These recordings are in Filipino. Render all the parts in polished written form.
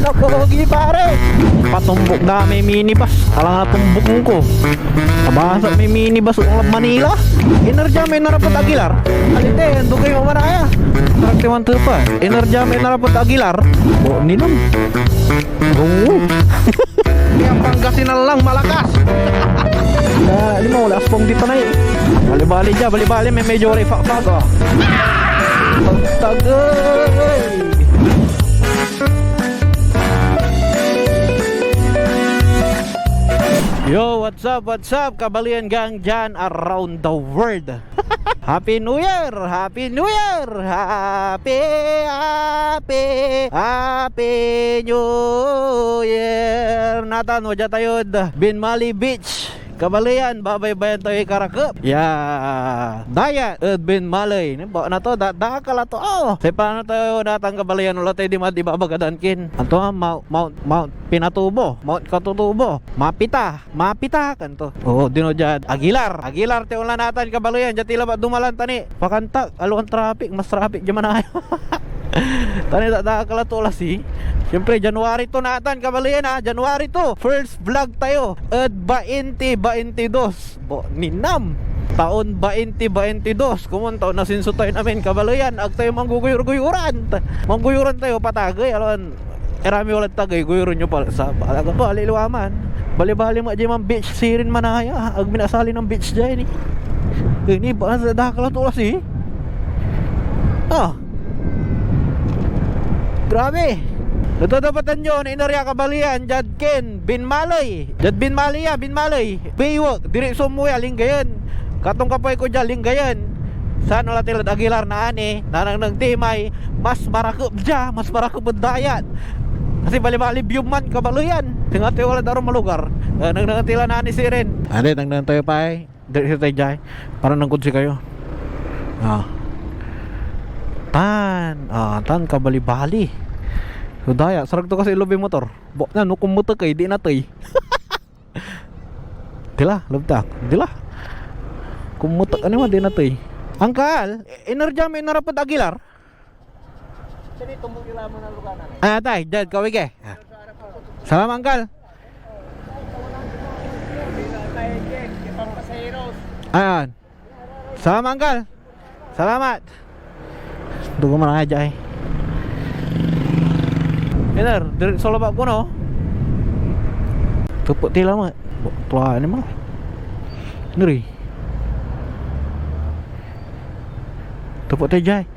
Pogi pare. Patumbok na may minibus. Alang na tumbok ko. Kabasa may minibus ng Manila. Energy may narapat Aguilar. Alite, ando kayo mamaraya. Traktiman tupa. Energy may narapat Aguilar. O, ninam. Oo. Yang Pangasinan na lang malakas. Di mo wala aspong dito na eh. Bali-bali dyan, bali-bali may medyo refak-fak oh. Pagtagay. Yo, what's up, kabalian gang dyan around the world. Happy New Year! Happy New Year! Happy New Year! Natan, wajah tayod Binmali Beach. Kabalian, babay-bayan tayo karakep. Ya, daya Binmali. Bawa na to, dakal to. Oh, say paano tayo datang kabalian ulit tayo di babagadankin. Anto Mount Pinatubo, Mount Katutubo, Mapita kan to. Oh, dino dyan Aguilar tayo ulan natin kabalian. Dyan tila ba dumalan tani. Pakantak, aluan traffic, mas traffic dyan manayo. Tani dakal to ulas eh. Siyempre, January to natin, kabalian ha. January to. First vlog tayo. At 2022. Bo, ninam. Taon 2022. Kumunta na sinso tayo namin, kabalian. Ag tayo mangguguyur-guyuran. Mangguyuran tayo, patagay. Alam, erami ulit tagay. Guyuran nyo pala sa alaga po, aliliwaman. Bali-bali mo dyan beach. Sirin manaya. Ag minasali ng beach dyan eh. Ini ba, dakala to ulas eh. Ah. Grabe. Natadapatan nyo na inarya kabalian Jadken, Binmaloy Jad Binmali ya, Binmaloy Baywak, diri sumuya, linggayan. Katong kapay ko dyan, linggayan. Saan wala tilad Aguilar na ani nanang nagtimay. Mas marakop dyan, mas marakop dayat. Kasi bali-bali biyuman kabalian. Tingati wala darong malugar. Nagnangatila na ani sirin. Ade, nagnan tayo pa eh. Diri tayo dyan. Para nangkudsi kayo. Tan kabali-bali. So daya, sarag to kasi lobe motor. Bok na, nukum mo to kay, di na to eh. Dila, lobtak, dila. Kumutak, ano mo, di na to eh. Angkal, energy may narapad Aguilar. Sini, tumbok nila mo na lugar na. Tay, dad, kawig eh. Salam, Angkal. Ayan. Salam, Angkal. Salamat. Dugo mo na nga eh. Bener, dari solo bak kuno. Tupuk tila mat. Tua ni mah. Neri. Tupuk tejai.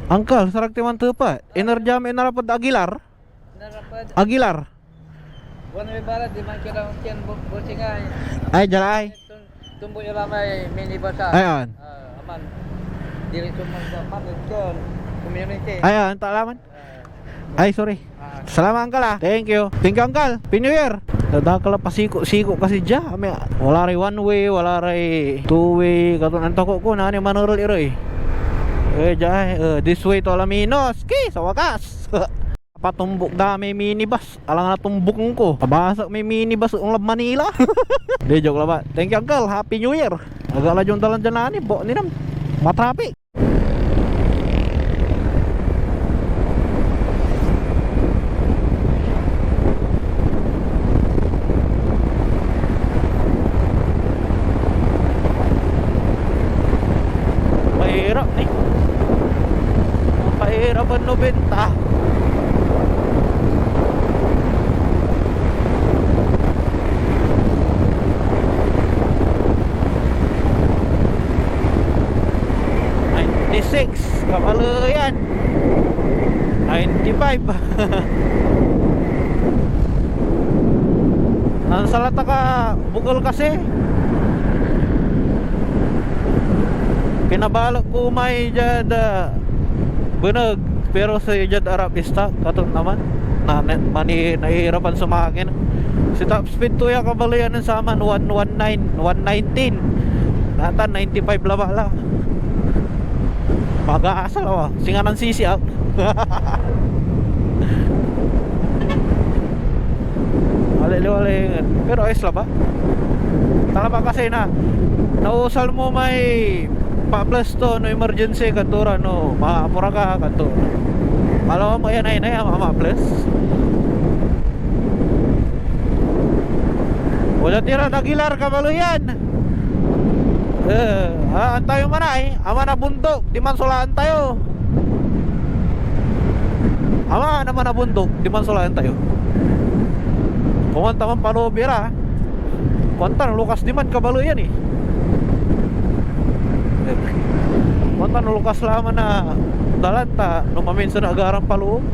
Angkal sarak teman tepat. Enerjam enarapad Aguilar. Aguilar. Wan barat di man kira kian bocingan. Ay jalai. Tumbuh ramai mini basa. Ayan. Aman. Dili cuma zaman itu. Ayan, tak laman. Ay, sorry. Salamat Angkal ah. Thank you. Thank you Angkal. Happy New Year. Dadakal pasiko-siko kasi dya. Wala ray one way, wala ray two way. Katong antoko ko na ni manurul iroy. Dya, this way to Alaminos. Ki, sa wakas. Patumbok na may minibus. Alang na tumbok ko. Pabasak may minibus ng Manila. Di joke lang ba. Thank you Angkal. Happy New Year. Agala yung dalan dyan na ni. Bo, ninam. Matrapik. Mahirap nih. Mahirapan 90. Kabalayan 95. Nasalata ka bukol kasi. Kinabalak ko may jad beneg pero sa jad Arabista katon naman na nahihirapan sa makina. Si top speed to ya kabalayan ng saman 119 119 natan 95 labala. Pag-aasal oh, singanan sisi ah. Alili-wali. Pero ayos lang ba? Tala ba kasi na nausal mo may pa plus to no emergency kantura no maapura ka kanto. Kalau mo yan ay na mama plus. Wala tira nagilar Kabaluyan. Antayo man ay ama na bundok di man sulaan tayo. Ama naman na bundok di man sulaan tayo. Kumanta man palobira. Kumanta Lukas di man Kabaluyan eh. Kumanta Lukas laman na dalanta numamin sa nagarang paluom.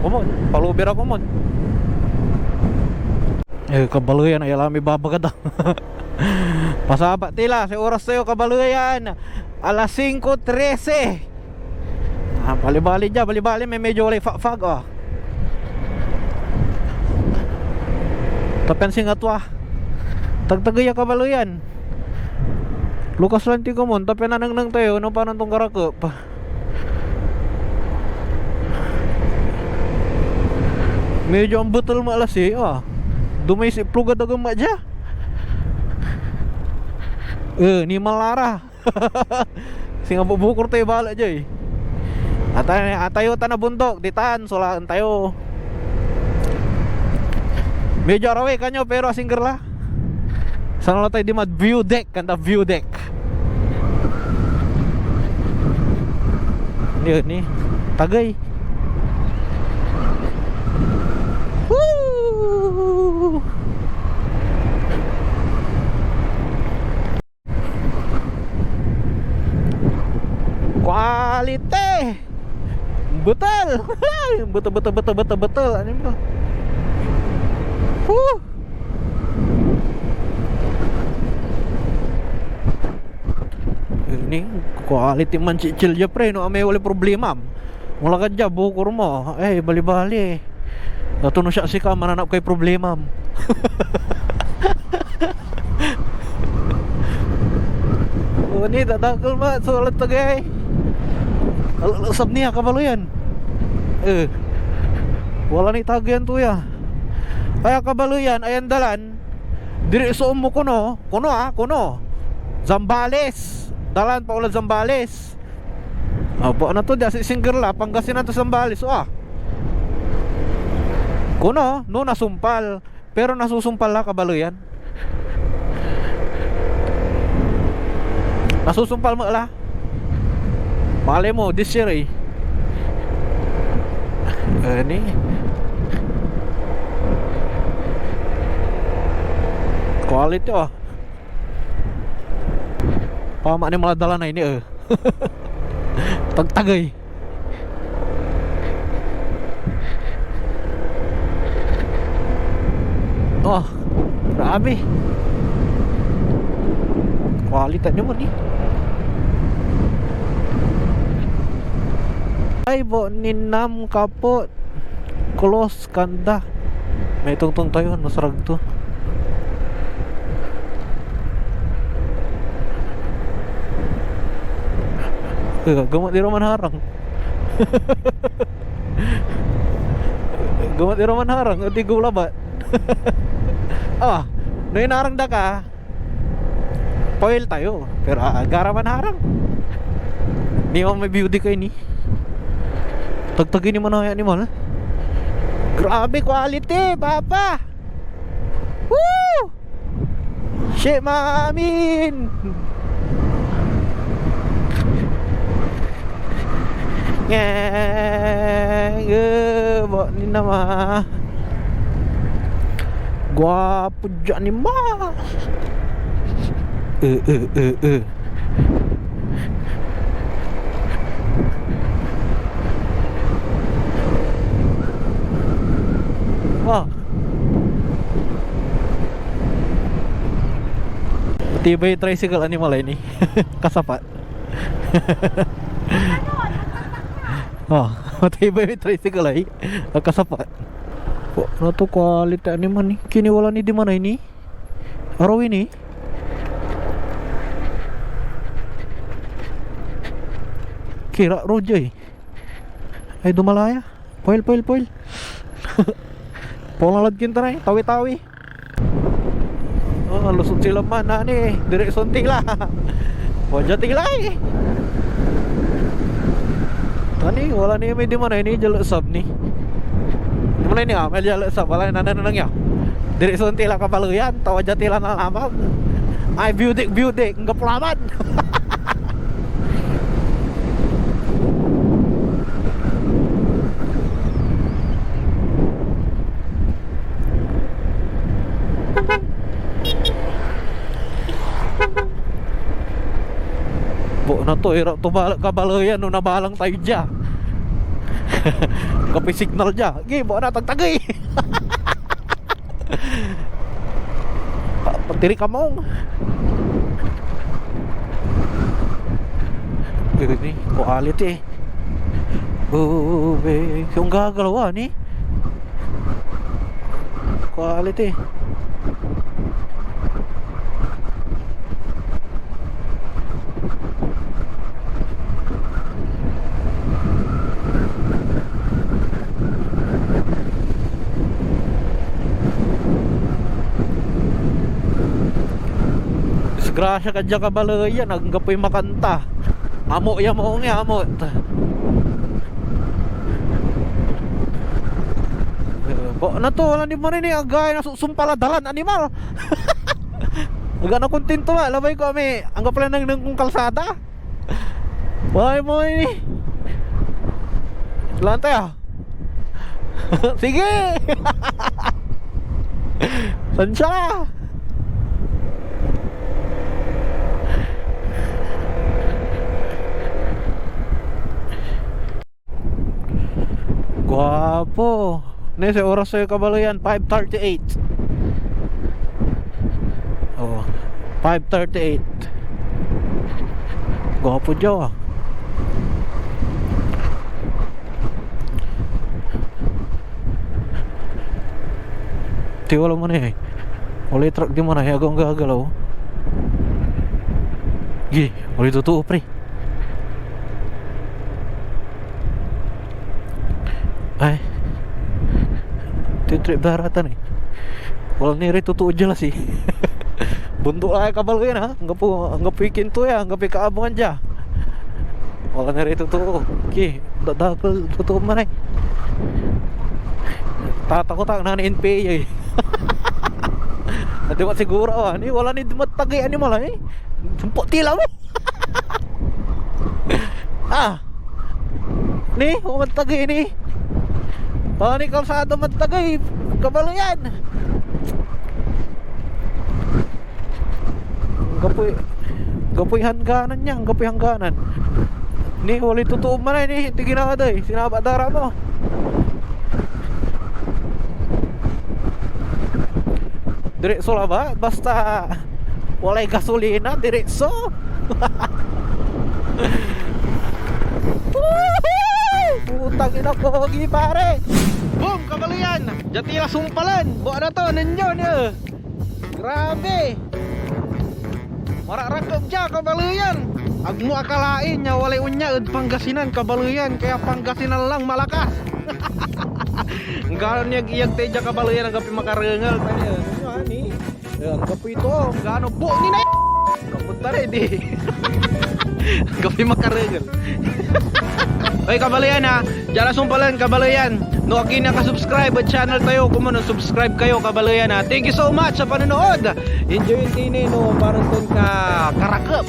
Kumon palobira kumon. Kabaluyan ay alam ibabagad. Pasaba tila sa oras tayo Kabaluyan. Alas 5:13. Bali-bali dyan, bali-bali may medyo walay fag oh. Tapen singatwa. Tagtagaya Kabaluyan. Lukas lanti ko mon, tapen nanang tayo no panon tong karakop. Medyo ang betul mo alas eh oh. Dumay si plugad agam aja. Ni malara. Singa bubukur tayo bala aja eh. Atayo ta na bundok, ditaan sulaan tayo. Medyo araw kanyo pero asingger la. Sana tayo di mad view deck, kanta view deck. Ni tagay. Woo! Quality. Betul. Betul. Ano ba? Ini quality man cicil ja pre no ame wala problema. Mula ka dya bukur mo. Bali-bali. Natuno siya si ka mananap kay problema. Ni dadakal ma sulat tagay. Alasab niya Kabaluyan. Wala ni tagayan to ya. Kaya Kabaluyan ayan dalan. Diri sa mo kuno Zambales. Dalan pa ulan Zambales. Abo na to di si Singgerla Pangasinan to Zambales Kuno no nasumpal. Pero nasusumpal la Kabaluyan. Nasusumpal mo la. Malay mo this year eh. Ni quality oh. Pama ni maladala na ini Tagtagay. Oh, grabe. Quality nyo mo ni. Ay bo ninam kapot. Close kanda. May tungtong tayo masarag to. Gamot di Roman harang. Gamot di Roman harang ati gulabat. Noy narang da ka. Poil tayo. Pero garaman harang. Di mo may beauty kay ni. Tagtagin ni manaya ni mal. Grabe quality, papa. Woo! Shit, maamin. Bo ni nama. Guapo dyan ni ma. Matibay tricycle animal ini. Kasapat. Matibay tricycle ay kasapat. Ano to quality animal ni? Kini wala ni di mana ini? Araw ini? Kira roja ay dumalaya. Poil. Polang ladkin taray, tawi-tawi. Oh, lusot sila man na ni. Direksyon tila. Wajah tila eh. Tani, wala ni may di mana ini jalur sab ni. Di mana ini amel jalur sab, wala nana nang ya. Direksyon tila kabaluyan, tawa wajah tila na lamang. Ay beauty, enggak pelaman. Bo na to, ira to kabalayan no nabalang tayo dya. Kapi signal dya. Gi, bo na tagtagay. Pagtiri ka mong. Ini quality. Oh, yung gagalawa ni. Quality. Grasya ka dyan kabalayan, naggapoy makanta. Amo ya mo nga amot. Bo na to, wala ni mo rin eh, agay na sumpaladalan animal. Aga na kontento ba, labay ko kami, anggap lang nang kong kalsada. Wala mo rin eh. Lantay ah. Sige. Sansya. Guwapo. Nese oras sa'yo kabalayan 5:38. Oh, 5:38. Guwapo dyan ah. Tiwala mo na eh. Uli truck di mo na hiyagong gagalaw. Gih, uli tutuo pre. Ay, titrip daratan eh. Walang niri tutuo jelas sih. Buntuk lah kabal ko yan ha. Anggap ikinto ya, anggap ikaabungan dya. Walang niri tutuo. Okay, dadakal tutuo man eh. Tatakot ang nani NPA eh. Nanti mat siguro ah, ni wala ni matagay animal eh. Sumpok tila mo. Ah. Ni, matagay ni. Wala ni kalsada matagay. Kabalo yan. Gapoy hangganan niya, gapoy hangganan. Ni wala tutuo man eh, ni hindi ginagaday. Sinaba dara mo. Diretso lah ba? Basta walay gasolina, diretso. Putang ina ko, pare. Boom, kabalian. Jatila sumpalan. Buat na to, ninyo niya. Grabe. Marak-rakap dya, kabalian. Agmo akalain nya walay unya Pangasinan, kabalian. Kaya Pangasinan lang malakas. Gano'n iyag teja kabalian ang gapi makarengal. Ano ani? Ang gapi ito, gano'n po ni na. Kapunta rin di. Gapi makarengal. Oy kabalayan ha, dyan sumpalan kabalayan. No aki naka-subscribe at channel tayo, kung ano subscribe kayo kabalayan ha. Thank you so much sa panonood. Enjoy yung tini no, parang ton ka karakap.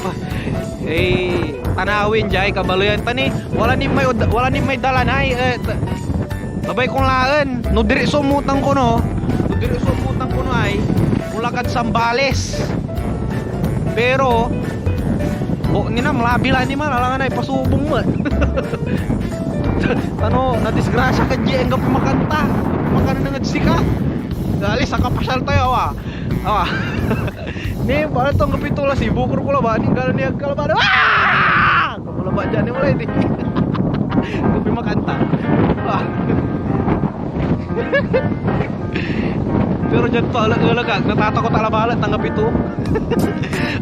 Eh tanawin jay kabalayan tani, wala ni may dalanay. Babay kong laan, no diri sumutang ko no. No diri sumutang ko no ay mulakad Sambales. Pero ni na malabila ni man alangan ay pasubong mo. Ano, na disgrasya ka di ang makanta. Makana nang sika. Dali sa kapasal tayo ah. Ah. Ni para tong kapitula si bukur ko ba ni galo ni kalabado. Ah! Kumula ba diyan ni mulai di. Kopi makanta. Ah. Pero dyan pa ulag-ulag, natatakot ang labalat, tanggap ito.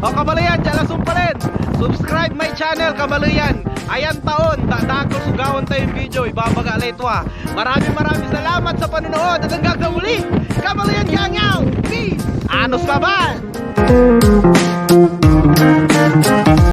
O kabalayan, dyan lang sumpalin. Subscribe my channel, kabalayan. Ayan taon, dadako sugawan tayong video, ibabaga ito ah. Maraming salamat sa panonood at hanggang sa muli. Kabalayan Yangaw, peace! Anos Labal!